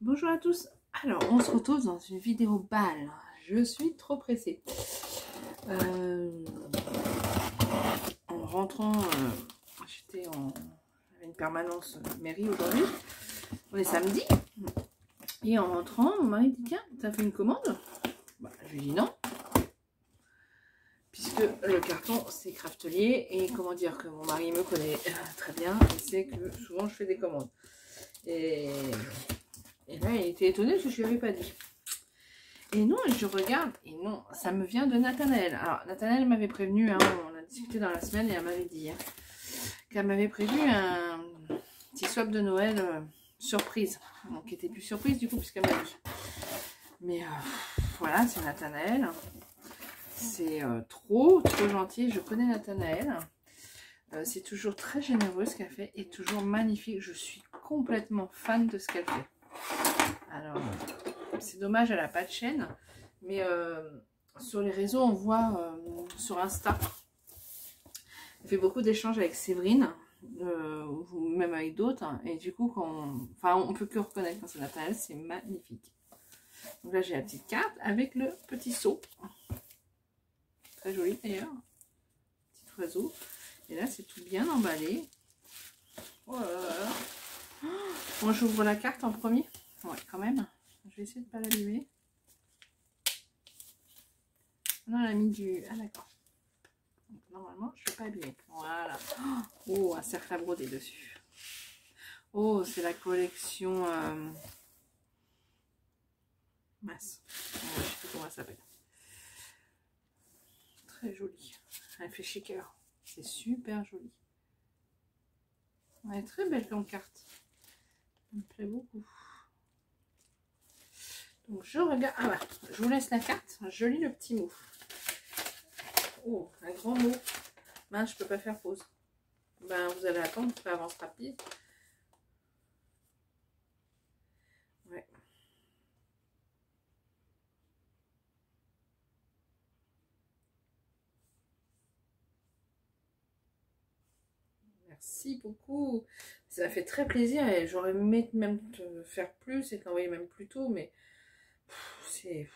Bonjour à tous. Alors, on se retrouve dans une vidéo balle. Je suis trop pressée. En rentrant, j'avais une permanence mairie aujourd'hui. On est samedi. Et en rentrant, mon mari dit, tiens, t'as fait une commande? Je lui dis non. Puisque le carton, c'est Craftelier. Et comment dire que mon mari me connaît très bien. Il sait que souvent, je fais des commandes. Et là, il était étonné parce que je ne lui avais pas dit. Et non, je regarde, et non, ça me vient de Nathanaël. Alors, Nathanaël m'avait prévenu, hein, on a discuté dans la semaine, et elle m'avait dit qu'elle m'avait prévu un petit swap de Noël surprise. Donc, qui était plus surprise du coup, puisqu'elle m'a dit. Mais voilà, c'est Nathanaël. C'est trop gentil. Je connais Nathanaël. C'est toujours très généreux ce qu'elle fait, et toujours magnifique. Je suis complètement fan de ce qu'elle fait. Alors, c'est dommage, elle n'a pas de chaîne, mais sur les réseaux, on voit sur Insta, elle fait beaucoup d'échanges avec Séverine, ou même avec d'autres, hein, et du coup, on peut que reconnaître quand c'est Nathanaël, c'est magnifique. Donc là, j'ai la petite carte avec le petit seau, très joli d'ailleurs, petit oiseau, et là, c'est tout bien emballé. Oh là là. Bon, j'ouvre la carte en premier, ouais, quand même. Je vais essayer de ne pas l'allumer. Non, elle a mis du... Ah, d'accord. Normalement, je ne vais pas abîmer. Voilà. Oh, un cercle à broder dessus. Oh, c'est la collection... Mince. Je ne sais plus comment elle s'appelle. Très jolie. Elle fait shaker. C'est super joli. Elle est très belle comme carte. Elle me plaît beaucoup. Donc, je regarde... Ah, voilà. Je vous laisse la carte. Je lis le petit mot. Oh, un grand mot. Mince, je peux pas faire pause. Ben, vous allez attendre, ça avance rapide. Ouais. Merci beaucoup. Ça m'a fait très plaisir et j'aurais aimé même te faire plus et t'envoyer même plus tôt, mais c'est...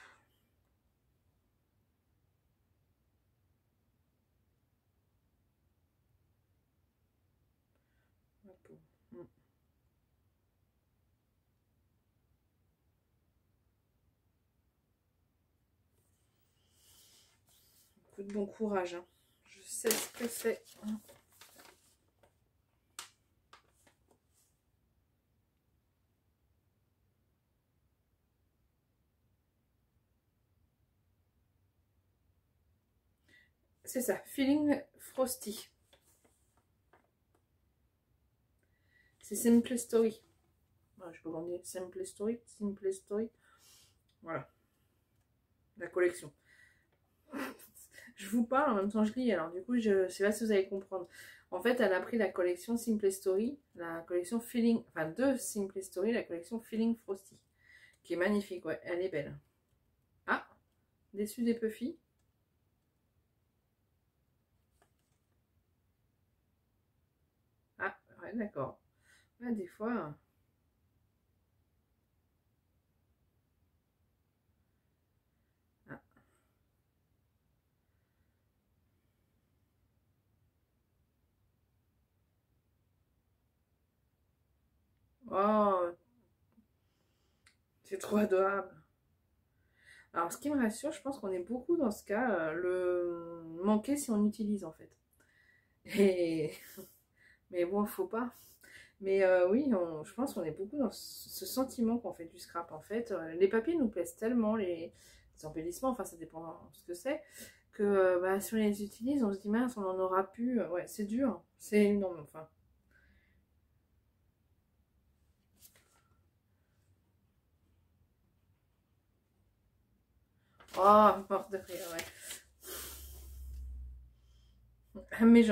Beaucoup de bon courage. Hein. Je sais ce que c'est. C'est ça, Feeling Frosty. C'est Simple Story. Voilà, je peux pas dire Simple Story, Simple Story. Voilà. La collection. Je vous parle en même temps je lis, alors du coup je sais pas si vous allez comprendre. En fait, elle a pris la collection Simple Story, la collection Feeling, enfin de Simple Story, la collection Feeling Frosty, qui est magnifique, ouais, elle est belle. Ah, déçu des Puffy. Ah, ouais, d'accord. Ouais, des fois... Ah. Oh, c'est trop adorable. Alors, ce qui me rassure, je pense qu'on est beaucoup dans ce cas, le manquer si on utilise, en fait. Et... Mais bon, faut pas. Mais oui, je pense qu'on est beaucoup dans ce sentiment qu'on fait du scrap, en fait. Les papiers nous plaisent tellement, les embellissements, enfin, ça dépend de ce que c'est, que si on les utilise, on se dit, mince, on en aura plus. Ouais, c'est dur. C'est énorme, enfin. Oh, mort de rire, ouais. Mais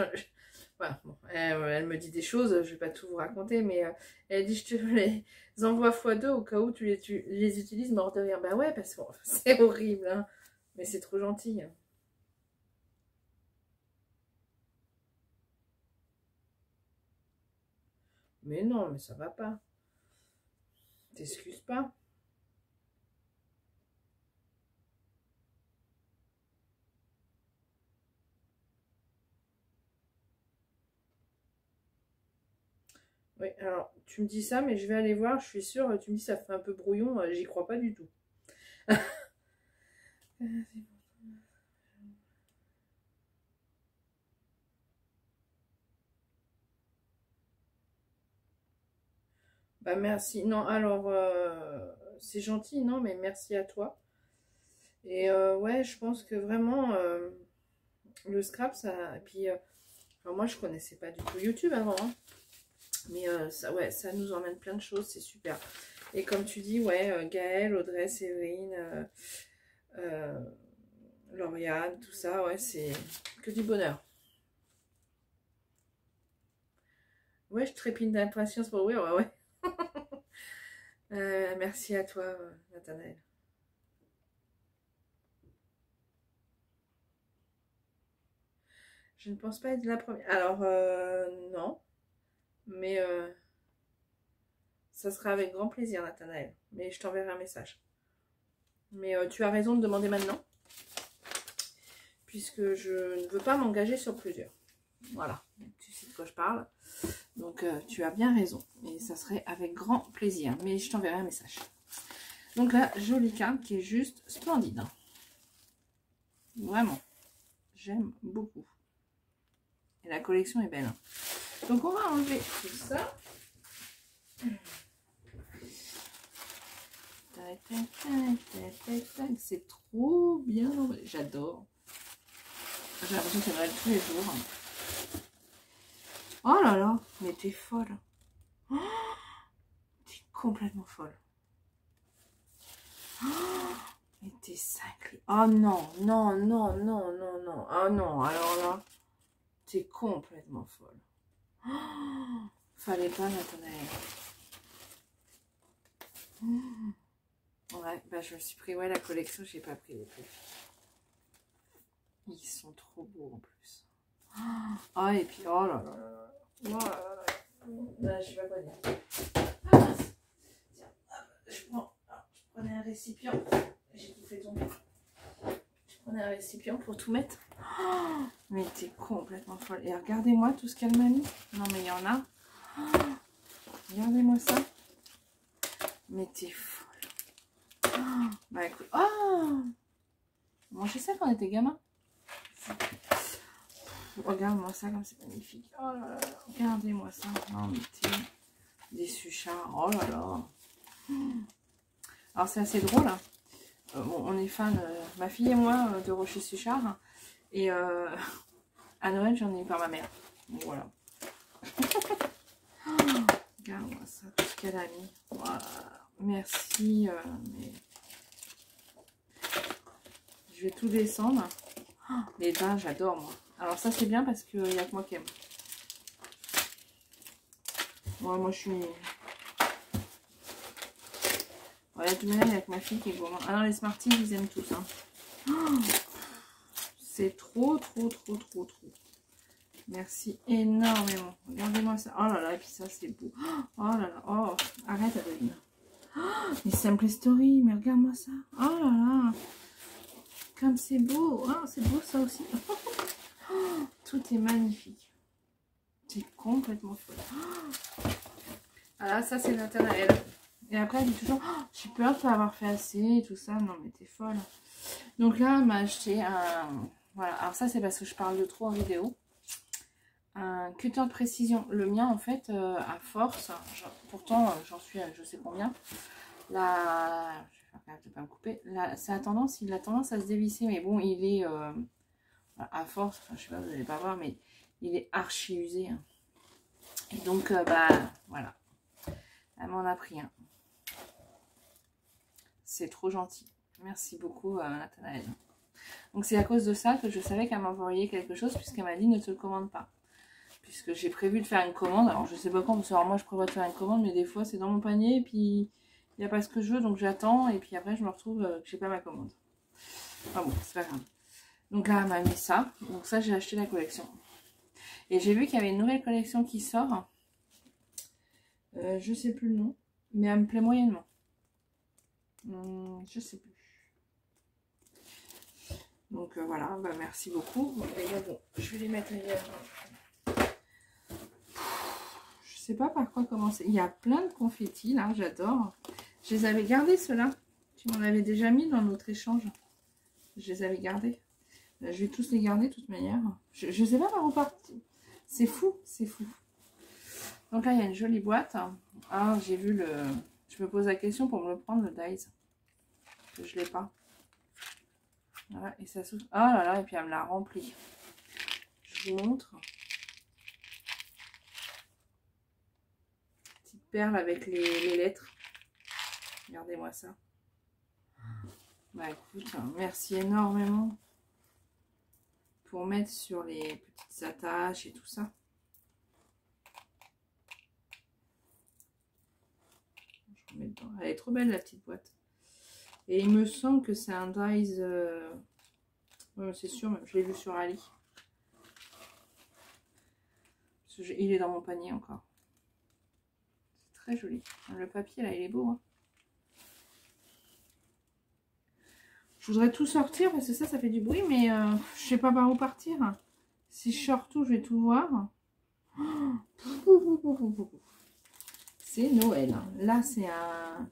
voilà, bon, elle me dit des choses, je vais pas tout vous raconter, mais elle dit je te les envoie x2 au cas où tu les utilises mort de rire. Bah ouais, parce que c'est horrible, hein, mais c'est trop gentil. Hein. Mais non, mais ça va pas. t'excuses pas. Oui, alors, tu me dis ça, mais je vais aller voir, je suis sûre, tu me dis ça fait un peu brouillon, j'y crois pas du tout. Bah merci. Non, alors, c'est gentil, non, mais merci à toi. Et ouais, je pense que vraiment, le scrap, ça... Et puis, alors moi, je connaissais pas du tout YouTube avant, hein. Mais ça, ouais, ça nous emmène plein de choses, c'est super. Et comme tu dis, ouais, Gaëlle, Audrey, Séverine, Lauriane, tout ça, ouais, c'est que du bonheur. Ouais, je trépigne d'impatience pour oui, ouais, ouais. Merci à toi, Nathanaël. Je ne pense pas être la première. Alors, non. Mais ça sera avec grand plaisir, Nathanaël. Mais je t'enverrai un message. Mais tu as raison de demander maintenant. Puisque je ne veux pas m'engager sur plusieurs. Voilà. Tu sais de quoi je parle. Donc, tu as bien raison. Et ça serait avec grand plaisir. Mais je t'enverrai un message. Donc là, jolie carte qui est juste splendide. Vraiment. J'aime beaucoup. Et la collection est belle. Donc on va enlever tout ça. C'est trop bien. J'adore. J'ai l'impression que ça va être tous les jours. Oh là là, mais t'es folle. Oh, t'es complètement folle. Oh, mais t'es sacrée. Oh non, non, non, non, non, non. Ah non, alors là, t'es complètement folle. Oh, fallait pas, Nathanaël. Ouais, bah je me suis pris, ouais, la collection, j'ai pas pris les prix. Ils sont trop beaux en plus. Ah, et puis, oh là là là. Oh là là là. Là, je sais pas quoi dire. Ah mince. Tiens, hop, je prenais un récipient. J'ai tout fait tomber. Je prenais un récipient pour tout mettre. Oh, mais t'es complètement folle. Et regardez-moi tout ce qu'elle m'a mis. Non, mais il y en a. Oh, regardez-moi ça. Mais t'es folle. Oh, bah écoute. Oh, on mangeait ça quand on était gamin. Regarde-moi ça comme c'est magnifique. Oh là là. Regardez-moi ça. Non, mais t'es des suchards. Oh là là. Alors c'est assez drôle. Hein. Bon, on est fan, ma fille et moi, de Rocher Suchard. Et à Noël, j'en ai eu par ma mère. Donc voilà. Regarde-moi ça, tout ce qu'elle a mis. Voilà. Merci. Mais... Je vais tout descendre. Les bains, j'adore moi. Alors ça, c'est bien parce qu'il n'y a que moi qui aime. Ouais, moi, je suis... Voilà, de toute manière, il y a que ma fille qui est gourmande. Ah non, les Smarties, ils aiment tous. Hein. Oh, c'est trop, trop, trop, trop, trop. Merci énormément. Regardez-moi ça. Oh là là, et puis ça, c'est beau. Oh là là. Oh, arrête, Adeline. Oh, les Simple Story, mais regarde-moi ça. Oh là là. Comme c'est beau. Oh, c'est beau ça aussi. Oh, tout est magnifique. C'est complètement folle. Oh. Ah là, ça, c'est Nathanaël. Et après, elle dit toujours, oh, j'ai peur de pas avoir fait assez et tout ça. Non, mais t'es folle. Donc là, elle m'a acheté un... Voilà, alors ça, c'est parce que je parle de trop en vidéo. Un cutter de précision. Le mien, en fait, à force, pourtant, j'en suis à je sais combien. Là, je vais faire gaffe de ne pas me couper. Là, ça a tendance, il a tendance à se dévisser, mais bon, il est à force, enfin, je sais pas, vous n'allez pas voir, mais il est archi usé. Hein. Et donc, bah, voilà. Elle m'en a pris un. C'est trop gentil. Merci beaucoup, Nathanaël. Donc, c'est à cause de ça que je savais qu'elle m'envoyait quelque chose, puisqu'elle m'a dit ne te le commande pas. Puisque j'ai prévu de faire une commande. Alors, je sais pas quand, parce que alors, moi, je prévois de faire une commande, mais des fois, c'est dans mon panier, et puis il n'y a pas ce que je veux, donc j'attends, et puis après, je me retrouve que j'ai pas ma commande. Enfin bon, c'est pas grave. Donc là, elle m'a mis ça. Donc ça, j'ai acheté la collection. Et j'ai vu qu'il y avait une nouvelle collection qui sort. Je sais plus le nom, mais elle me plaît moyennement. Je sais plus. Donc voilà, bah, merci beaucoup. Bon, je vais les mettre ailleurs. Je sais pas par quoi commencer. Il y a plein de confettis là, j'adore. Je les avais gardés ceux-là. Tu m'en avais déjà mis dans notre échange. Je les avais gardés. Je vais tous les garder de toute manière. Je sais pas par où partir. C'est fou, c'est fou. Donc là, il y a une jolie boîte. Ah, j'ai vu le... Je me pose la question pour me le prendre, le Dies. Que je l'ai pas. Voilà, et ça s'ouvre. Oh là là, et puis elle me l'a rempli. Je vous montre. Petite perle avec les lettres. Regardez-moi ça. Bah écoute, merci énormément pour mettre sur les petites attaches et tout ça. Je remets dedans. Elle est trop belle la petite boîte. Et il me semble que c'est un Dies. Ouais, c'est sûr, je l'ai vu sur Ali. Il est dans mon panier encore. C'est très joli. Le papier là, il est beau. Hein. Je voudrais tout sortir parce que ça fait du bruit, mais je sais pas par où partir. Si je sors tout, je vais tout voir. C'est Noël. Là, c'est un...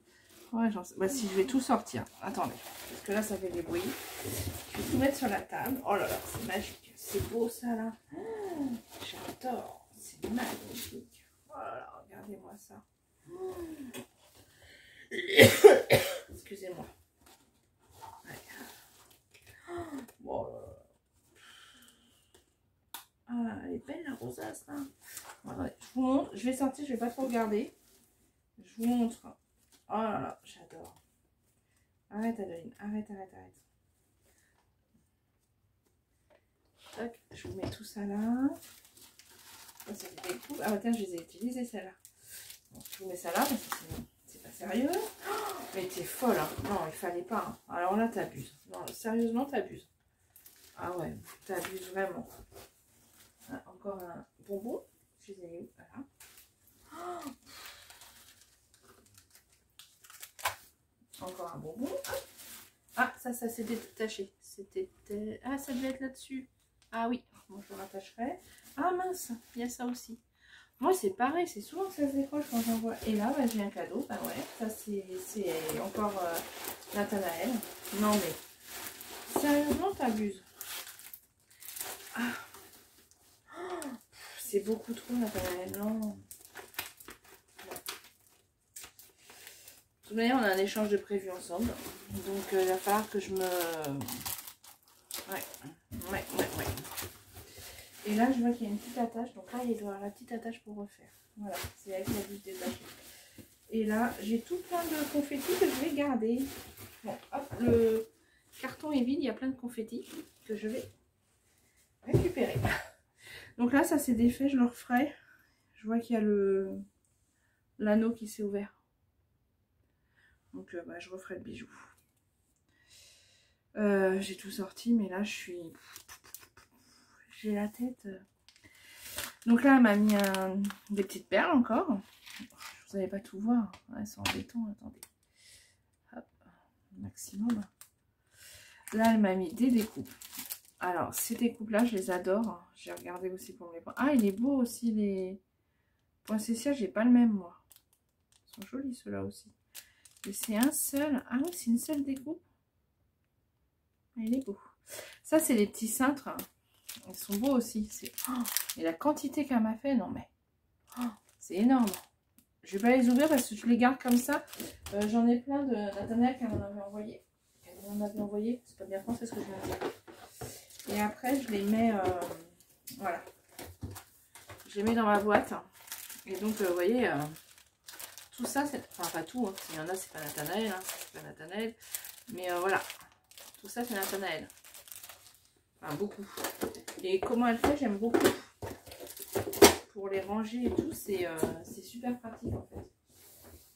Ouais, bah, si je vais tout sortir. Attendez, parce que là, ça fait du bruit. Je vais tout mettre sur la table. Oh là là, c'est magique. C'est beau, ça, là. Oh, j'adore. C'est magnifique. Oh là là, regardez-moi ça. Excusez-moi. Ouais. Oh là là. Ah, elle est belle, la rosace, là. Voilà, je vous montre. Je vais sortir, je vais pas trop regarder. Je vous montre. Oh là là, j'adore. Arrête, Adeline. Arrête. Tac, je vous mets tout ça là. Ça, c'est des coupes. Ah, tiens, je les ai utilisées, celles-là. Bon, je vous mets ça là, parce que sinon, c'est pas sérieux. Oh, mais t'es folle, hein. Non, il fallait pas. Hein. Alors là, t'abuses. Non, sérieusement, t'abuses. Ah ouais, t'abuses vraiment. Ah, encore un bonbon. Je les ai mis où? Voilà. Oh, encore un bonbon. Ah, ça s'est détaché. C'était... Ah, ça devait être là-dessus. Ah oui, moi je le rattacherai. Ah mince, il y a ça aussi. Moi c'est pareil, c'est souvent que ça se décroche quand j'en vois. Et là, bah, j'ai un cadeau. Bah ouais, ça c'est encore Nathanaël. Non mais, sérieusement, t'abuses. Ah, oh, c'est beaucoup trop Nathanaël, non. De toute manière, on a un échange de prévu ensemble. Donc, il va falloir que je me... Ouais. Et là, je vois qu'il y a une petite attache. Donc là, il doit y avoir la petite attache pour refaire. Voilà, c'est avec la vis détachée. Et là, j'ai tout plein de confettis que je vais garder. Bon, hop, le carton est vide. Il y a plein de confettis que je vais récupérer. Donc là, ça c'est défait. Je le referai. Je vois qu'il y a l'anneau qui s'est ouvert. Donc, bah, je referai le bijou. J'ai tout sorti, mais là, j'ai la tête. Donc là, elle m'a mis des petites perles encore. Vous n'allez pas tout voir. Ouais, c'est embêtant. Attendez. Hop, maximum. Là, elle m'a mis des découpes. Alors, ces découpes-là, je les adore. J'ai regardé aussi pour mes points. Ah, il est beau aussi, les points CCA. J'ai pas le même, moi. Ils sont jolis, ceux-là aussi. Et c'est un seul. Ah oui, c'est une seule découpe. Il est beau. Ça, c'est les petits cintres. Ils sont beaux aussi. Oh, et la quantité qu'elle m'a fait, non mais... Oh, c'est énorme. Je vais pas les ouvrir parce que je les garde comme ça. J'en ai plein de Nathanaël qu'elle m'en avait envoyé. C'est pas bien français ce que je viens de dire. Et après, je les mets... voilà. Je les mets dans ma boîte. Et donc, vous voyez... tout ça, c'est... Enfin, pas tout. Hein. Il y en a, c'est pas Nathanaël. Hein. C'est pas Nathanaël. Mais voilà. Tout ça, c'est Nathanaël. Enfin, beaucoup. Et comment elle fait, j'aime beaucoup. Pour les ranger et tout, c'est super pratique en fait.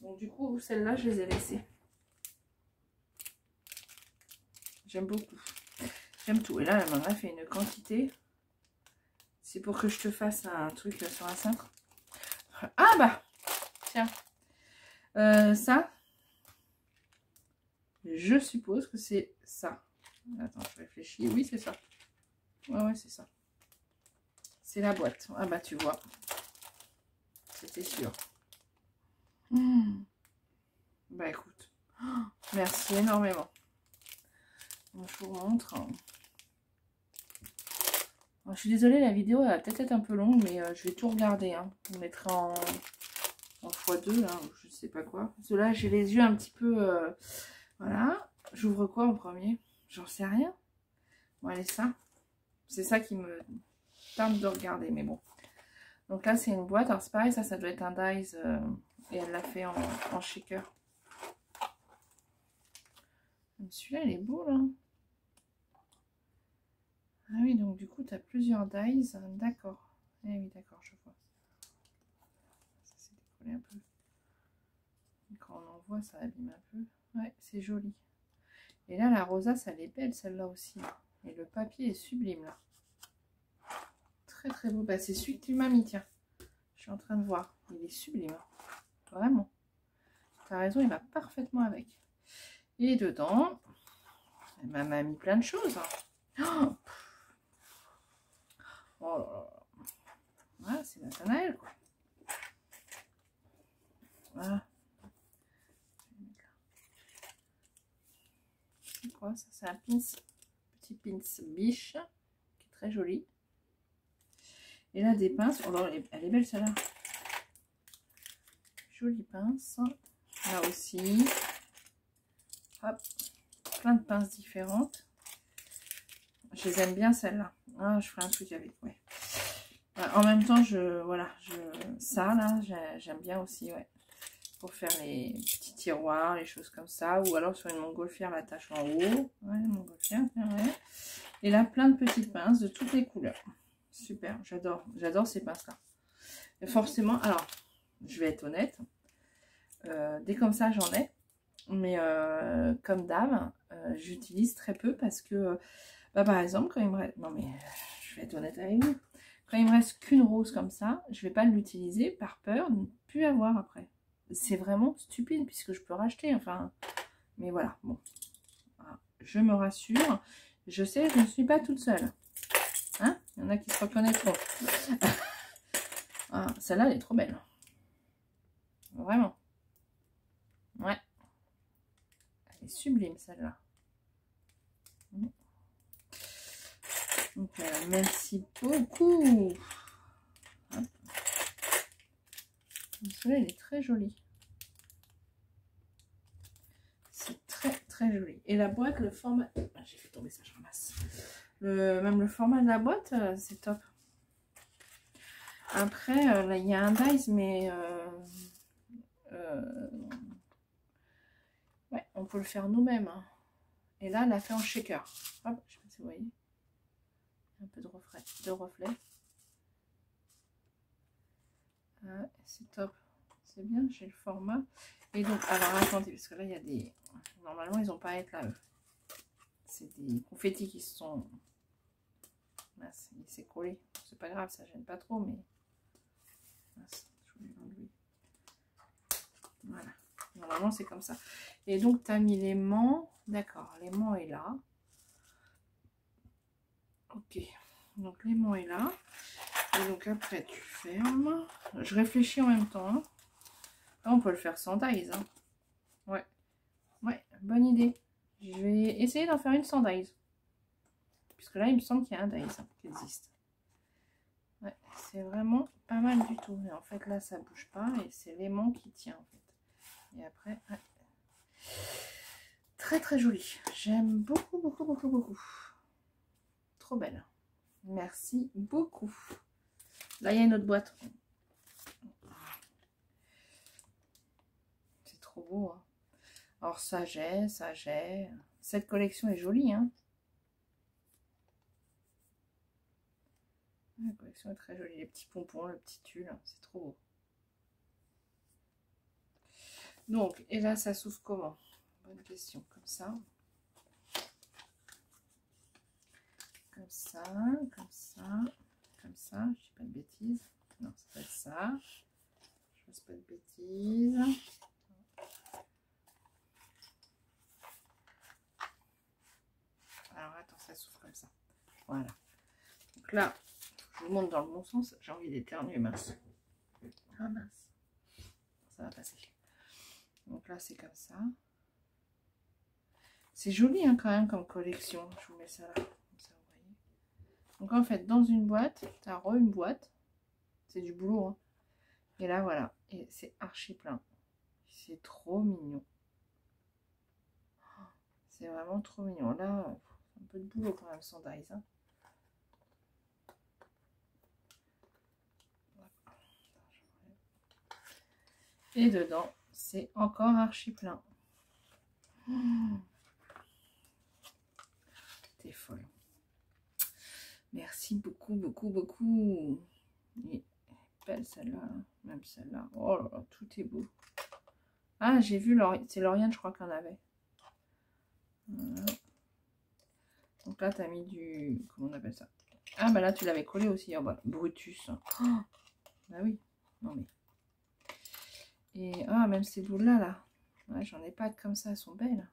Donc du coup, celles-là, je les ai laissées. J'aime beaucoup. J'aime tout. Et là, elle m'en a fait une quantité. C'est pour que je te fasse un truc sur un cintre. Ah bah, tiens. Ça. Je suppose que c'est ça. Attends, je réfléchis. Oui, c'est ça. Ouais, c'est ça. C'est la boîte. Ah bah tu vois. C'était sûr. Bah écoute. Merci énormément. Donc, je vous montre. Je suis désolée, la vidéo elle va peut-être être un peu longue, mais je vais tout regarder. Hein. Je mettrai en x2, là, ou je sais pas quoi. Parce que là, j'ai les yeux un petit peu... voilà. J'ouvre quoi en premier? J'en sais rien. Bon, allez, ça. C'est ça qui me tente de regarder, mais bon. Donc là, c'est une boîte. Alors, c'est pareil, ça doit être un dies. Et elle l'a fait en shaker. Celui-là, il est beau, là. Ah oui, donc du coup, tu as plusieurs dies. D'accord. Eh oui, d'accord, je vois. Ça s'est décollé un peu. Quand on en voit, ça abîme un peu. Ouais, c'est joli. Et là, la rosace, elle est belle, celle-là aussi. Et le papier est sublime, là. Très, très beau. Bah, c'est celui que tu m'as mis, tiens. Je suis en train de voir. Il est sublime. Vraiment. Tu as raison, il va parfaitement avec. Et dedans, elle m'a mis plein de choses. Oh, oh là là. Voilà, c'est Nathanaël, quoi. Voilà. C'est quoi ça? C'est un pins. Petit pins biche. Qui est très joli. Et là, des pinces. Oh là, elle est belle, celle-là. Jolie pince. Là aussi. Hop. Plein de pinces différentes. Je les aime bien, celles-là. Ah, je ferai un truc avec, ouais. En même temps, ça, là, j'aime bien aussi, ouais. Pour faire les petits tiroirs, les choses comme ça. Ou alors sur une montgolfière, la tâche en haut. Ouais, montgolfière, ouais. Et là, plein de petites pinces de toutes les couleurs. Super, j'adore ces pinces-là. Forcément, alors, je vais être honnête. Des comme ça, j'en ai. Mais comme d'hab, j'utilise très peu parce que, par exemple, quand il me reste... Non, mais je vais être honnête avec vous. Quand il me reste qu'une rose comme ça, je vais pas l'utiliser par peur de ne plus avoir après. C'est vraiment stupide puisque je peux racheter, enfin... Mais voilà, bon. Voilà. Je me rassure. Je sais, je ne suis pas toute seule. Hein? Il y en a qui se reconnaîtront. Ah, celle-là, elle est trop belle. Vraiment. Ouais. Elle est sublime, celle-là. Donc, merci beaucoup. Celle-là, elle est très jolie. C'est très, très joli. Et la boîte, le format... Ah, j'ai fait tomber ça, je ramasse. Même le format de la boîte, c'est top. Après, là, il y a un dies, mais... ouais, on peut le faire nous-mêmes. Hein. Et là, elle l'a fait en shaker. Hop, je sais pas si vous voyez. Un peu de reflet. C'est top. C'est bien, j'ai le format. Et donc, alors attendez, parce que là, il y a des... Normalement, ils n'ont pas à être là, eux. C'est des confettis qui se sont... Mince, il s'est collé. C'est pas grave, ça gêne pas trop, mais... Mince, je voulais l'enlever. Voilà. Normalement, c'est comme ça. Et donc, tu as mis l'aimant. D'accord, l'aimant est là. Ok. Donc, l'aimant est là. Et donc, après, tu fermes. Je réfléchis en même temps. Hein. Là, on peut le faire sans dies. Hein. Ouais. Ouais, bonne idée. Je vais essayer d'en faire une sans dies. Puisque là, il me semble qu'il y a un dies qui existe. Ouais, c'est vraiment pas mal du tout. Et en fait, là, ça bouge pas. Et c'est l'aimant qui tient, en fait. Et après, ouais. Très, très joli. J'aime beaucoup, beaucoup, beaucoup, beaucoup. Trop belle. Merci beaucoup. Là, il y a une autre boîte. C'est trop beau. Hein. Alors, ça j'ai. Cette collection est jolie. Hein. La collection est très jolie. Les petits pompons, le petit tulle. C'est trop beau. Donc, et là, ça s'ouvre comment? Bonne question. Comme ça. Comme ça. Comme ça. Comme ça. Je dis pas de bêtises. Non, ça va être ça. Je fasse pas de bêtises. s'ouvre comme ça. Voilà. Donc là, je vous montre dans le bon sens. J'ai envie d'éternuer, mince. Ah mince. Ça va passer. Donc là, c'est comme ça. C'est joli hein, quand même comme collection. Je vous mets ça là. Comme ça, vous voyez. Donc en fait, dans une boîte, tu as une boîte. C'est du boulot. Hein. Et là, voilà. Et c'est archi plein. C'est trop mignon. C'est vraiment trop mignon. Là, un peu de boulot quand même sans dies. Hein. Et dedans, c'est encore archi plein. T'es folle. Merci beaucoup, beaucoup, beaucoup. Et belle celle-là. Même celle-là. Oh là là, tout est beau. Ah, j'ai vu, c'est Lauriane, je crois qu'on avait. Voilà. Donc là, tu as mis du... Comment on appelle ça? Ah, bah là, tu l'avais collé aussi. Oh, bah, Brutus. Oh, bah oui. Non, mais... Et, ah, même ces boules-là, là. Ouais, j'en ai pas comme ça, elles sont belles.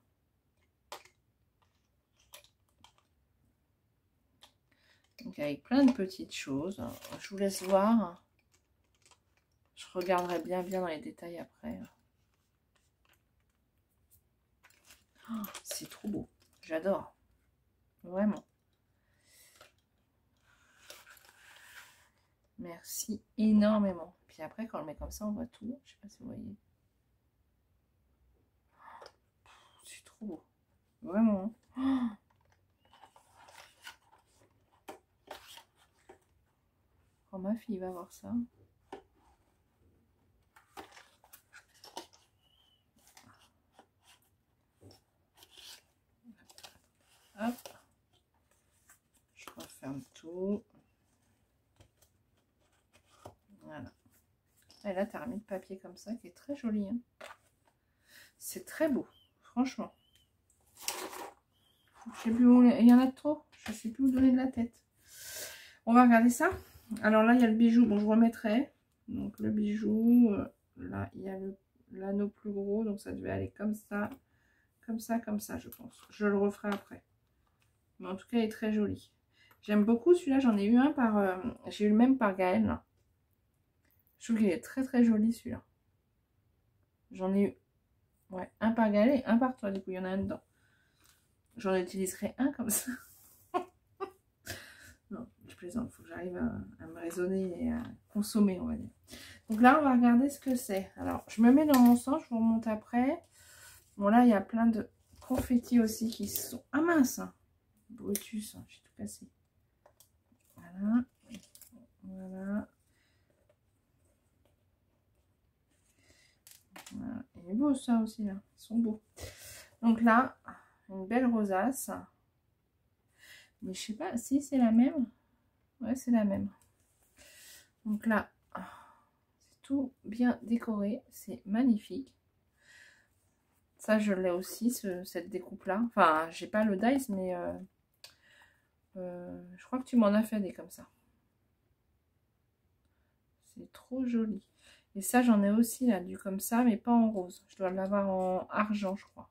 Donc, avec plein de petites choses. Je vous laisse voir. Je regarderai bien dans les détails après. Oh, c'est trop beau. J'adore. Vraiment. Merci énormément. Puis après, quand on le met comme ça, on voit tout. Je sais pas si vous voyez. C'est trop beau. Vraiment. Oh. Quand ma fille va voir ça. Hop. Je referme tout. Voilà. Et là, tu as remis le papier comme ça, qui est très joli. Hein. C'est très beau, franchement. Je sais plus où... Il y en a trop. Je sais plus où donner de la tête. On va regarder ça. Alors là, il y a le bijou. Bon, je remettrai. Donc le bijou. Là, il y a l'anneau plus gros. Donc ça devait aller comme ça. Comme ça, je pense. Je le referai après. Mais en tout cas, il est très joli. J'aime beaucoup celui-là. J'en ai eu un par... J'ai eu le même par Gaël. Là. Je trouve qu'il est très très joli celui-là. J'en ai eu... Ouais, un par Gaël et un par toi. Du coup, il y en a un dedans. J'en utiliserai un comme ça. Non, je plaisante. Il faut que j'arrive à me raisonner et à consommer, on va dire. Donc là, on va regarder ce que c'est. Alors, je me mets dans mon sens. Je vous remonte après. Bon, là, il y a plein de confettis aussi qui sont... Ah mince! Brutus, j'ai tout cassé. Voilà. Voilà. Voilà. Il est beau ça aussi, là. Ils sont beaux. Donc là, une belle rosace. Mais je sais pas si c'est la même. Ouais, c'est la même. Donc là, c'est tout bien décoré. C'est magnifique. Ça, je l'ai aussi, cette découpe-là. Enfin, j'ai pas le dice, mais je crois que tu m'en as fait des comme ça. C'est trop joli. Et ça, j'en ai aussi là, du comme ça, mais pas en rose. Je dois l'avoir en argent, je crois.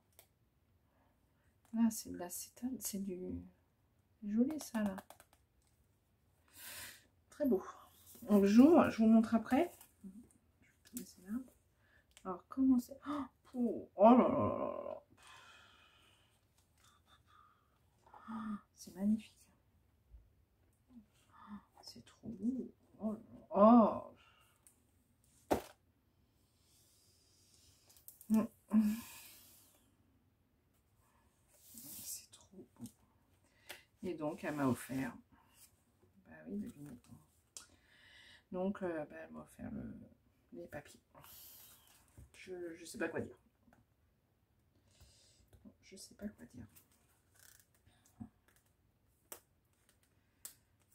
Là, c'est de l'acétone. C'est du joli, ça, là. Très beau. Donc, j'ouvre. Je vous montre après. Je vais laisser là. Alors, comment c'est... Oh là là là là. C'est magnifique. C'est trop beau. Oh là là. Oh. C'est trop beau. Et donc, elle m'a offert. Bah oui, devinez. Donc, bah, elle m'a offert les papiers. Je sais pas quoi dire. Je sais pas quoi dire.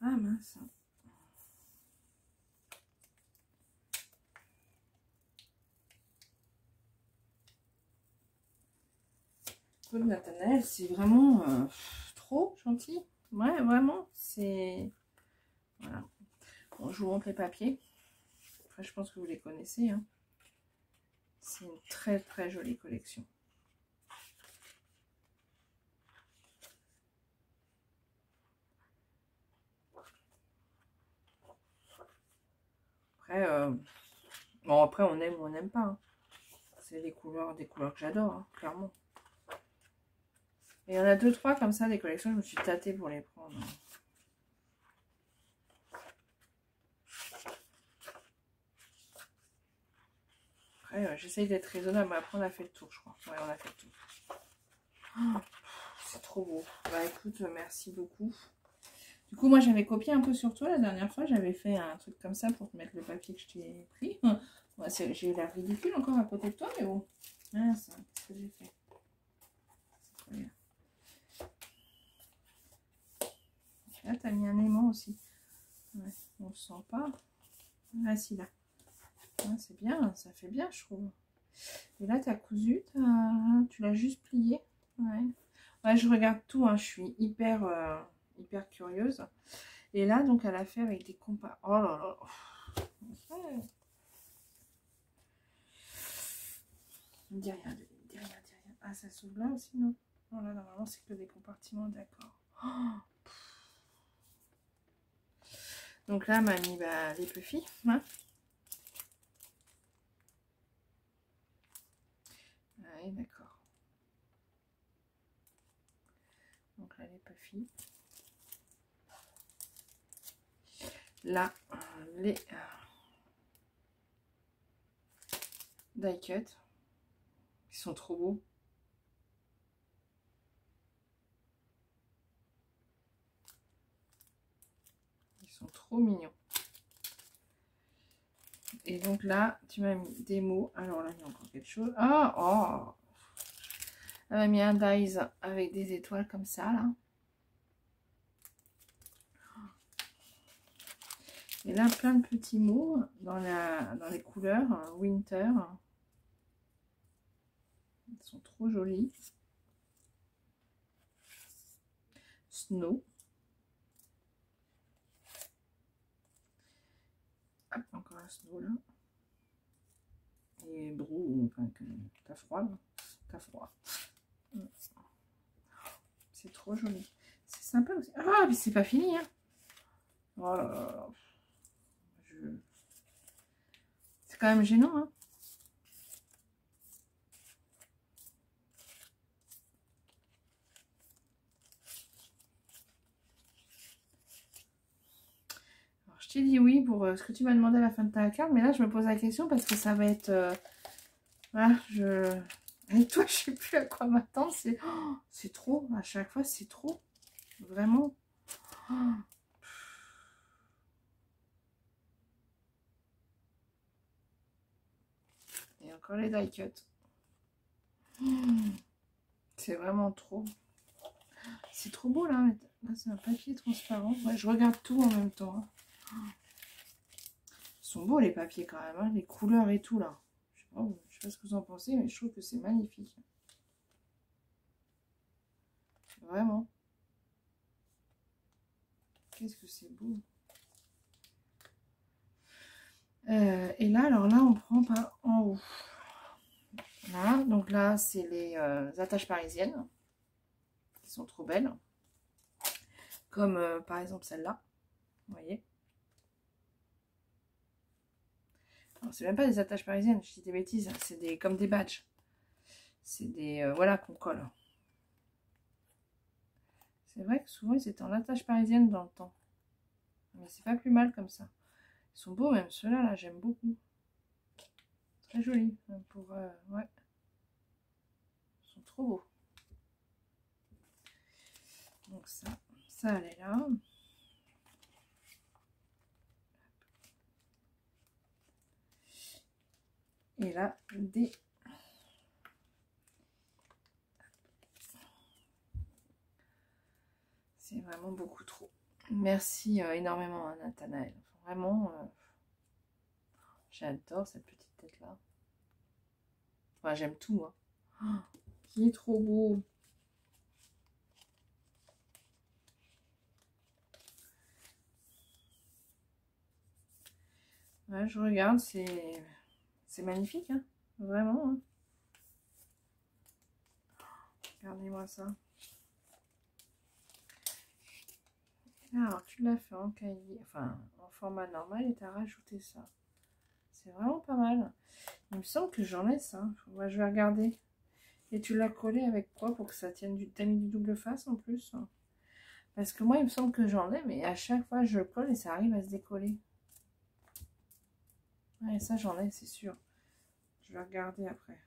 Ah mince. Claude Nathanaël, c'est vraiment trop gentil. Ouais, vraiment. C'est... Voilà. Bon, je vous montre les papiers. Après, je pense que vous les connaissez. Hein. C'est une très très jolie collection. Après, bon, après on aime ou on n'aime pas. Hein. C'est des couleurs que j'adore, hein, clairement. Et il y en a 2-3 comme ça, des collections, je me suis tâtée pour les prendre. Après, j'essaye d'être raisonnable, mais après on a fait le tour, je crois. Ouais, on a fait le tour. Oh, c'est trop beau. Bah écoute, merci beaucoup. Du coup, moi j'avais copié un peu sur toi la dernière fois, j'avais fait un truc comme ça pour te mettre le papier que je t'ai pris. Ouais, j'ai eu l'air ridicule encore à côté de toi, mais bon. Ah, ça, qu'est-ce que j'ai fait? C'est trop bien. Là, t'as mis un aimant aussi. Ouais, on le sent pas. Ah, si, là. Ah, c'est bien, ça fait bien, je trouve. Et là, t'as cousu, tu l'as juste plié. Ouais. Ouais, je regarde tout, hein, je suis hyper curieuse. Et là, donc, elle a fait avec des compas. Oh là là. Ouais. Dis rien, dis rien, dis rien. Ah, ça s'ouvre là aussi, non? Non, là, normalement, c'est que des compartiments, d'accord. Oh. Donc là, m'a mis bah, les puffy. Hein. Ouais, d'accord. Donc là, les puffy. Là, les die cut. Ils sont trop beaux. Ils sont trop mignons. Et donc là, tu m'as mis des mots. Alors là, il y a encore quelque chose. Ah, oh! Elle m'a mis un dies avec des étoiles comme ça, là. Et là, plein de petits mots dans les couleurs. Winter. Ils sont trop jolis. Snow. Hop, encore un snow, là. Et brou, enfin, t'as froid, là. T'as froid. C'est trop joli. C'est sympa aussi. Ah, mais c'est pas fini, hein. Oh là là. C'est quand même gênant, hein. Alors, je t'ai dit oui pour ce que tu m'as demandé à la fin de ta carte, mais là, je me pose la question parce que ça va être... voilà, avec toi, je sais plus à quoi m'attendre. C'est trop. À chaque fois, c'est trop. Vraiment. Oh. Et encore les die cut. C'est vraiment trop. C'est trop beau là. Là, c'est un papier transparent. Ouais, je regarde tout en même temps. Hein. Ils sont beaux les papiers quand même. Hein. Les couleurs et tout là. Je sais pas ce que vous en pensez, mais je trouve que c'est magnifique. Vraiment. Qu'est-ce que c'est beau. Et là, alors là, on prend par en haut. Là, donc là, c'est les attaches parisiennes. Qui sont trop belles. Comme par exemple celle-là. Vous voyez. C'est même pas des attaches parisiennes, je dis des bêtises. C'est comme des badges. C'est des... voilà, qu'on colle. C'est vrai que souvent, ils étaient en attache parisienne dans le temps. Mais c'est pas plus mal comme ça. Ils sont beaux, même ceux-là, là, j'aime beaucoup. Très jolis. Pour, ouais. Ils sont trop beaux. Donc ça elle est là. Et là, des... C'est vraiment beaucoup trop. Merci énormément à Nathanaël. Vraiment, j'adore cette petite tête-là. Enfin, j'aime tout. Hein. Oh, qui est trop beau. Ouais, je regarde, c'est magnifique. Hein. Vraiment. Hein. Regardez-moi ça. Alors, tu l'as fait en cahier, enfin, en format normal et tu as rajouté ça. C'est vraiment pas mal. Il me semble que j'en ai ça. Ouais, je vais regarder. Et tu l'as collé avec quoi pour que ça tienne du... T'as mis du double face en plus? Parce que moi, il me semble que j'en ai, mais à chaque fois, je colle et ça arrive à se décoller. Ouais, ça, j'en ai, c'est sûr. Je vais regarder après.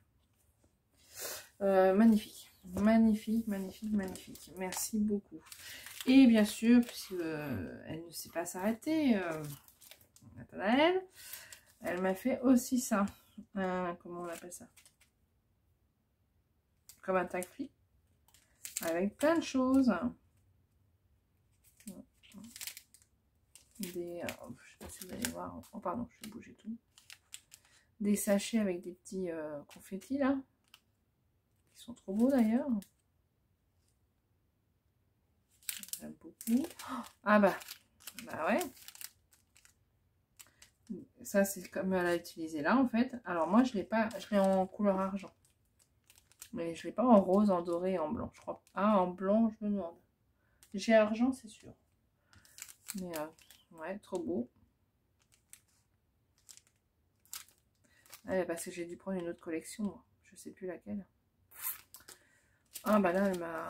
Magnifique. Magnifique, magnifique, magnifique. Merci beaucoup. Et bien sûr, puisque elle ne sait pas s'arrêter, Nathanaël, elle m'a fait aussi ça. Comment on appelle ça? Comme un tag flip. Avec plein de choses. Des, je sais pas si vous allez voir. Oh pardon, je vais bouger tout. Des sachets avec des petits confettis là. Qui sont trop beaux d'ailleurs. J'aime beaucoup. Ah bah ouais. Ça c'est comme elle a utilisé là en fait. Alors moi je l'ai pas, je l'ai en couleur argent. Mais je l'ai pas en rose, en doré et en blanc, je crois. Ah, en blanc, je me demande. J'ai argent, c'est sûr. Mais ouais, trop beau. Ah, parce que j'ai dû prendre une autre collection, moi. Je sais plus laquelle. Ah bah là, elle m'a...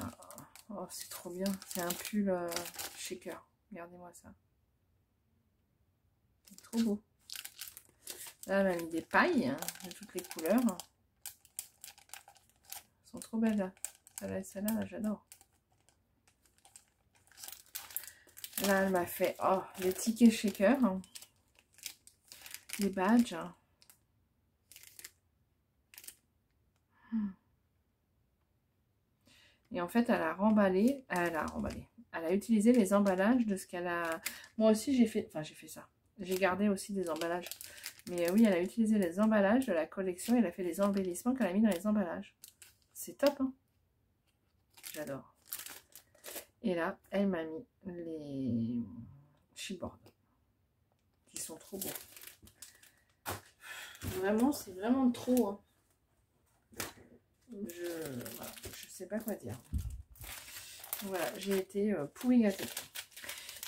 Oh, c'est trop bien. C'est un pull shaker. Regardez-moi ça. C'est trop beau. Là, elle m'a mis des pailles hein, de toutes les couleurs. Elles sont trop belles là. Celle-là, là, j'adore. Là, elle m'a fait les tickets shaker. Les badges. Et en fait, elle a remballé. Elle a utilisé les emballages de ce qu'elle a... Moi aussi, j'ai fait... Enfin, j'ai fait ça. J'ai gardé aussi des emballages. Mais oui, elle a utilisé les emballages de la collection. Elle a fait les embellissements qu'elle a mis dans les emballages. C'est top, hein. J'adore. Et là, elle m'a mis les chipboards. Qui sont trop beaux. Vraiment, c'est vraiment trop, hein. Je sais pas quoi dire. Voilà, j'ai été pourri gâtée.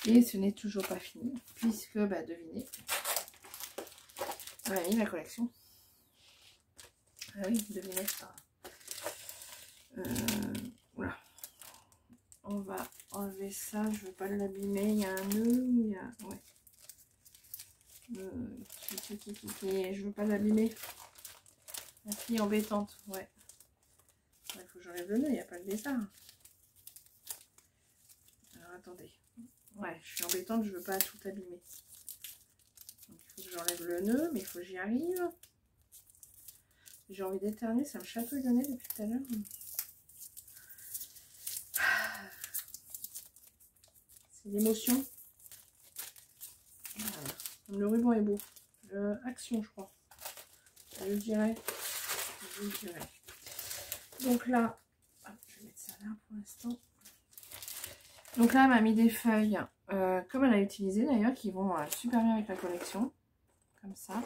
Et ce n'est toujours pas fini, puisque, bah, devinez, on a mis la collection. Ah oui, devinez ça. Voilà. On va enlever ça, je ne veux pas l'abîmer. Il y a un nœud, il y a... Ouais. Je veux pas l'abîmer. La fille embêtante, ouais. Il faut que j'enlève le nœud, il n'y a pas le lézard. Alors attendez. Ouais, je suis embêtante, je veux pas tout abîmer. Donc, il faut que j'enlève le nœud, mais il faut que j'y arrive. J'ai envie d'éternuer, ça me chatouille le nez depuis tout à l'heure. C'est l'émotion. Voilà. Le ruban est beau. Action, je crois. Je le dirais. Donc là, je vais mettre ça là pour l'instant. Donc là, elle m'a mis des feuilles, comme elle a utilisé d'ailleurs, qui vont super bien avec la collection. Comme ça.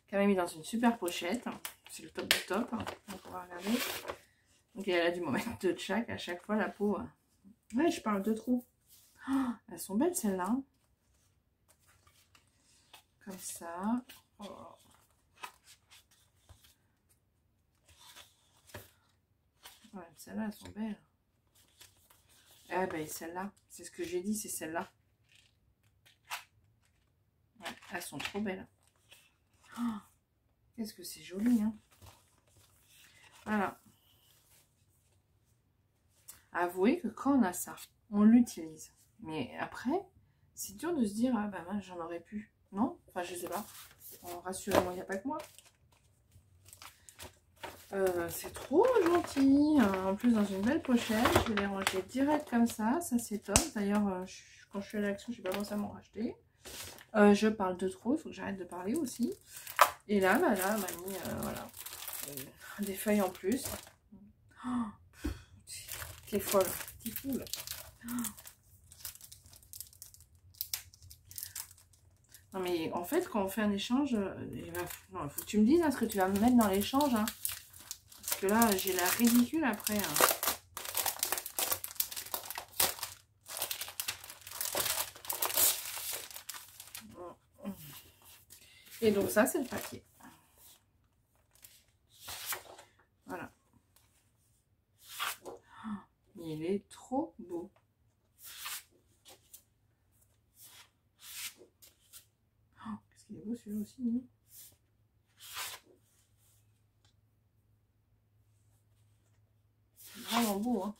Qu'elle m'a mis dans une super pochette. C'est le top du top. Donc on va regarder. Donc elle a dû m'en mettre deux de chaque. À chaque fois, la peau... Ouais, je parle de trop. Oh, elles sont belles celles-là. Comme ça. Oh. Ouais, celles-là, elles sont belles. Ah ben celle-là, c'est ce que j'ai dit, c'est celle-là. Ouais, elles sont trop belles. Oh, qu'est-ce que c'est joli, hein. Voilà. Avouez que quand on a ça, on l'utilise. Mais après, c'est dur de se dire, ah ben j'en aurais pu. Non? Enfin, je sais pas. Rassurez-moi, il n'y a pas que moi. C'est trop gentil. En plus, dans une belle pochette. Je vais les ranger direct comme ça. Ça, c'est top. D'ailleurs, quand je suis à l'action, je n'ai pas pensé à m'en racheter. Je parle de trop. Il faut que j'arrête de parler aussi. Et là, bah, là, on m'a mis voilà, des feuilles en plus. Oh, t'es folle. T'es foule. Non, mais en fait, quand on fait un échange, il faut que tu me dises hein, ce que tu vas me mettre dans l'échange. Hein. Parce que là, j'ai l'air ridicule après. Hein. Et donc ça, c'est le papier. Voilà. Il est trop beau. Qu'est-ce qu'il est beau celui-là aussi, non? C'est vraiment beau, hein.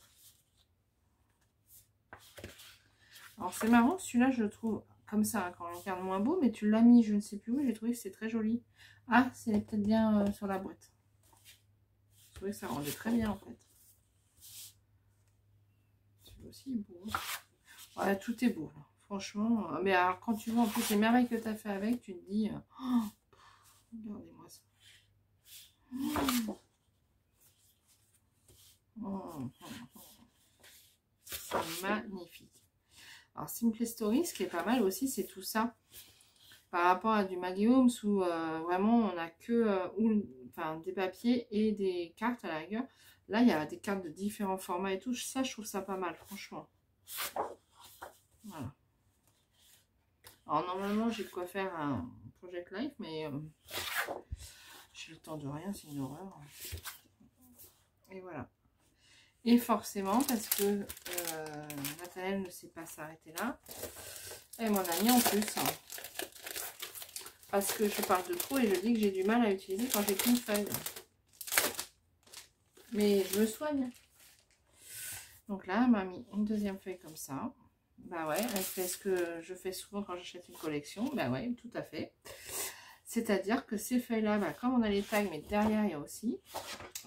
Alors c'est marrant, celui-là je le trouve comme ça, quand on regarde moins beau, mais tu l'as mis je ne sais plus où, j'ai trouvé que c'est très joli. Ah, c'est peut-être bien sur la boîte. Je trouvais que ça rendait très bien en fait. C'est aussi beau. Ouais, tout est beau, là. Franchement. Mais alors quand tu vois en plus les merveilles que tu as fait avec, tu te dis, oh, regardez-moi ça. Oh, c'est magnifique. Alors Simple Story, ce qui est pas mal aussi, c'est tout ça. Par rapport à du Maggie Holmes où vraiment on a que enfin, des papiers et des cartes à la rigueur. Là, il y a des cartes de différents formats et tout. Ça, je trouve ça pas mal, franchement. Voilà. Alors normalement, j'ai de quoi faire un Project Life, mais j'ai le temps de rien, c'est une horreur. Et voilà. Et forcément, parce que Nathanaël ne sait pas s'arrêter là. Et mon ami en plus. Hein. Parce que je parle de trop et je dis que j'ai du mal à utiliser quand j'ai qu'une feuille. Mais je me soigne. Donc là, elle m'a mis une deuxième feuille comme ça. Bah ouais, elle fait ce que je fais souvent quand j'achète une collection. Bah ouais, tout à fait. C'est-à-dire que ces feuilles-là, bah, comme on a les tags, mais derrière il y a aussi,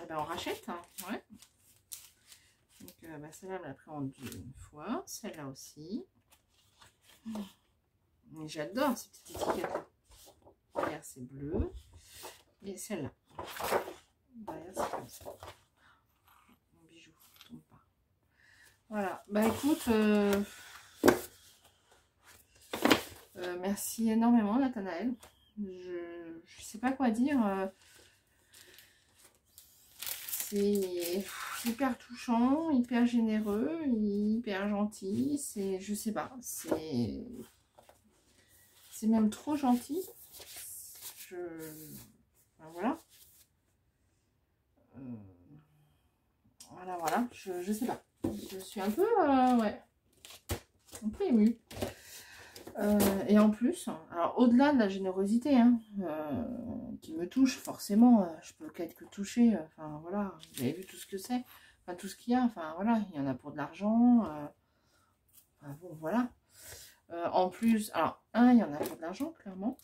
eh ben on rachète. Hein, ouais. Donc bah, celle-là, on l'a pris en 2 fois. Celle-là aussi. J'adore ces petites étiquettes-là. Derrière, c'est bleu. Et celle-là. Derrière, c'est comme ça. Mon bijou, ne tombe pas. Voilà. Bah écoute, merci énormément, Nathanaël. Je sais pas quoi dire. C'est hyper touchant, hyper généreux, hyper gentil. C'est, je sais pas, c'est même trop gentil. Enfin, voilà. Voilà, je sais pas. Je suis un peu, ouais, un peu émue. Et en plus, alors au-delà de la générosité, hein, qui me touche, forcément, je peux qu'être que touchée. Enfin voilà, vous avez vu tout ce que c'est, enfin tout ce qu'il y a. Enfin voilà, il y en a pour de l'argent. Enfin, bon, voilà. En plus, alors il y en a pour de l'argent, clairement.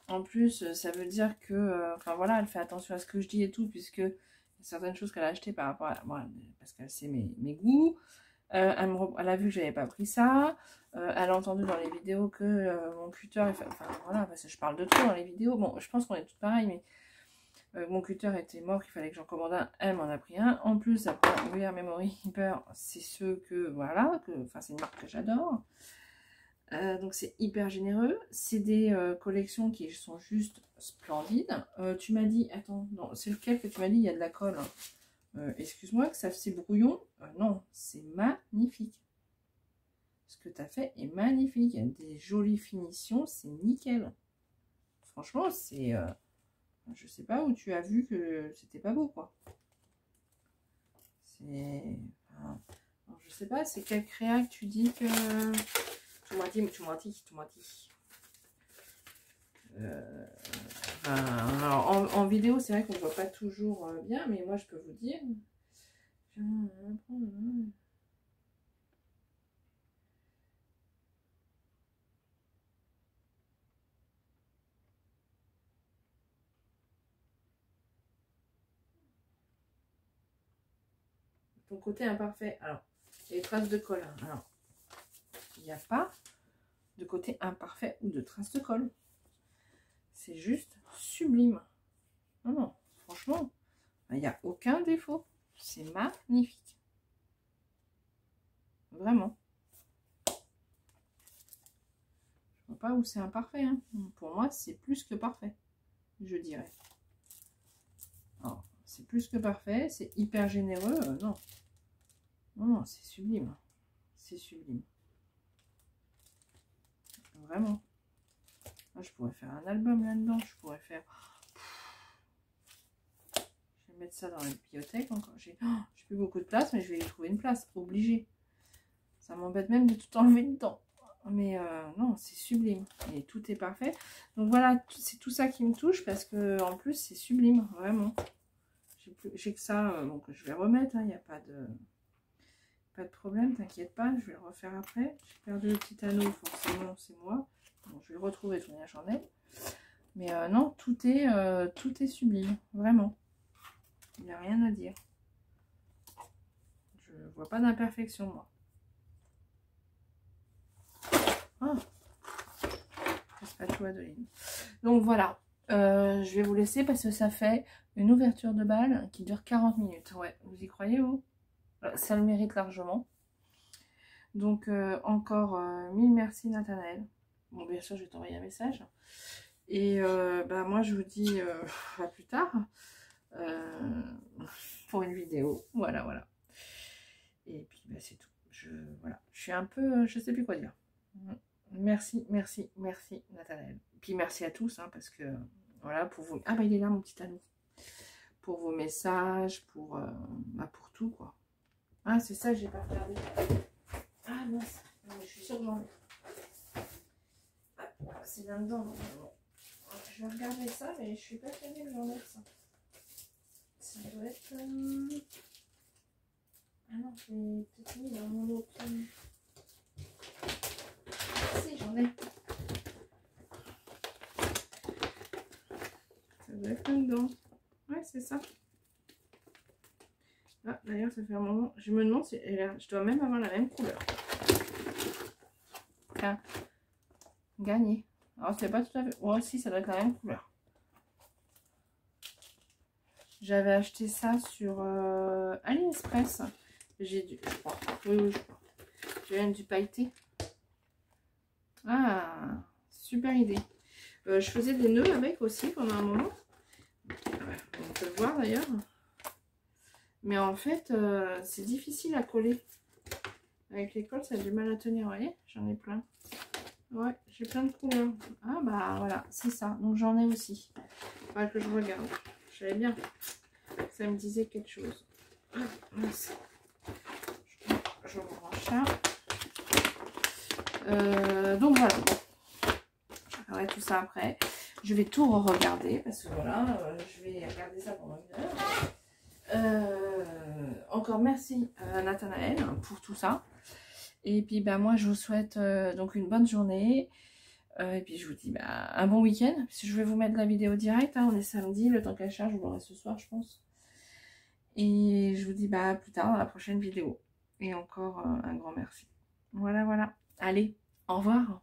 En plus, ça veut dire que, enfin voilà, elle fait attention à ce que je dis et tout, puisque il y a certaines choses qu'elle a achetées par rapport à moi, parce qu'elle sait mes goûts. Elle a vu que j'avais pas pris ça. Elle a entendu dans les vidéos que mon cutter, enfin voilà, parce que je parle de tout dans les vidéos. Bon, je pense qu'on est toutes pareilles, mais mon cutter était mort, qu'il fallait que j'en commande un. Elle m'en a pris un. En plus, après, VR Memory Hyper, c'est ceux que, voilà, enfin c'est une marque que j'adore. Donc c'est hyper généreux. C'est des collections qui sont juste splendides. Tu m'as dit, attends, non, c'est lequel que tu m'as dit, il y a de la colle. Excuse-moi, que ça c'est brouillon. Non, c'est magnifique. Ce que tu as fait est magnifique. Il y a des jolies finitions, c'est nickel. Franchement, c'est... je sais pas où tu as vu que c'était pas beau, quoi. C'est... Enfin, je sais pas, c'est quel créa que tu dis que... Tu m'as dit. Alors, en vidéo, c'est vrai qu'on ne voit pas toujours bien, mais moi, je peux vous dire... Ton côté imparfait. Alors, les traces de colle. Alors, il n'y a pas de côté imparfait ou de traces de colle. C'est juste sublime. Non, non, franchement, il n'y a aucun défaut. C'est magnifique. Vraiment. Je ne vois pas où c'est imparfait. Hein. Pour moi, c'est plus que parfait, je dirais. C'est plus que parfait. C'est hyper généreux. Non. Non, non, c'est sublime. C'est sublime. Vraiment. Oh, je pourrais faire un album là-dedans. Je pourrais faire... Je vais mettre ça dans la bibliothèque encore. J'ai plus beaucoup de place, mais je vais y trouver une place. Obligé. Ça m'embête même de tout enlever dedans. Mais non, c'est sublime. Et tout est parfait. Donc voilà, c'est tout ça qui me touche parce que en plus, c'est sublime. Vraiment. J'ai que ça. Donc je vais remettre. Il n'y a pas de problème. T'inquiète pas. Je vais le refaire après. J'ai perdu le petit anneau. Forcément, c'est moi. Bon, je vais le retrouver. Tout j'en ai. Mais non, tout est sublime. Vraiment. Il n'y a rien à dire. Je vois pas d'imperfection, moi. Ah, pas tout, Adeline. Donc voilà, je vais vous laisser parce que ça fait une ouverture de bal qui dure 40 minutes. Ouais, vous y croyez, vous? Ça le mérite largement. Donc encore 1000 merci, Nathanaël. Bon, bien sûr, je vais t'envoyer un message. Et bah, moi, je vous dis à plus tard pour une vidéo. Voilà, voilà. Et puis, bah, c'est tout. Voilà. Je suis un peu... je sais plus quoi dire. Merci, merci, merci, Nathanaël. Puis merci à tous, hein, parce que, voilà, pour vous... Ah, bah, il est là, mon petit anneau. Pour vos messages, pour tout, quoi. Ah, c'est ça, j'ai pas regardé. Ah, mince. Non, mais je suis sûre que j'en ai. Ah, c'est là-dedans. Bon. Je vais regarder ça, mais je suis pas fermée que j'en ai ça. Ça doit être... Ah non, je l'ai peut-être mis dans mon autre... Si, j'en ai. Ça doit être là-dedans. Ouais, c'est ça. Ah, d'ailleurs, ça fait un moment. Je me demande si je dois même avoir la même couleur. Tiens. Gagné. Alors, c'est pas tout à fait... Ouais, si, ça doit être la même couleur. J'avais acheté ça sur AliExpress. J'ai dû... Je crois. Oui, je crois. J'ai même du pailleté. Ah, super idée. Je faisais des nœuds avec aussi pendant un moment. On peut le voir d'ailleurs. Mais en fait, c'est difficile à coller. Avec les cols, ça a du mal à tenir. Vous voyez, j'en ai plein. Ouais, j'ai plein de couleurs. Ah bah voilà, c'est ça. Donc j'en ai aussi. Il faudra que je regarde. Je savais bien. Ça me disait quelque chose. Ah, mince. Je rebranche ça. Donc voilà. Bon. Je ferai tout ça après. Je vais tout re-regarder parce que voilà, je vais regarder ça pendant une heure. Encore merci à Nathanaël pour tout ça. Et puis bah moi je vous souhaite donc une bonne journée. Et puis je vous dis bah, un bon week-end. Je vais vous mettre la vidéo directe. Hein, on est samedi, le temps qu'elle charge, vous l'aurez ce soir je pense. Et je vous dis bah à plus tard dans la prochaine vidéo. Et encore un grand merci. Voilà, voilà. Allez, au revoir.